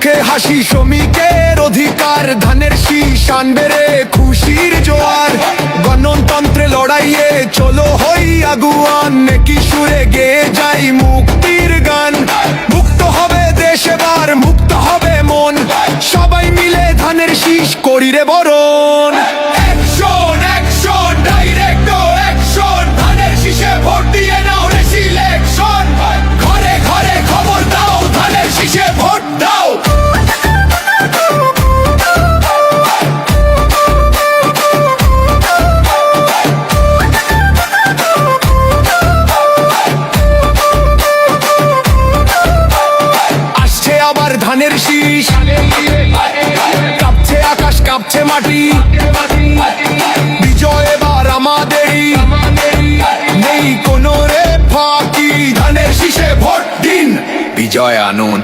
মুখে হাসি, শ্রমিকের অধিকার, ধানের শীষ আনবে রে খুশির জোয়ার। গণতন্ত্রে লড়াইয়ে চলো হই আগুয়ান, নেকি সুরে গেয়ে যাই মুক্তির গান। মুক্ত হবে দেশ এবার, মুক্ত হবে মন, সবাই মিলে ধানের শীষ করি রে বরণ। অ্যাকশন অ্যাকশন ডাইরেক্ট অ্যাকশন, ধানের শীষে ভোট দিয়ে নাও রে সিলেকশন। ঘরে ঘরে খবর দাও, ধানের শীষে ভোট দাও। আসছে আবার ধানের শীষ, কাঁপছে আকাশ কাঁপছে মাটি, বিজয় এবার আমাদেরই, নেই কোনো রে ফাঁকি। ধানের শীষে ভোট দিন, বিজয় আনুন।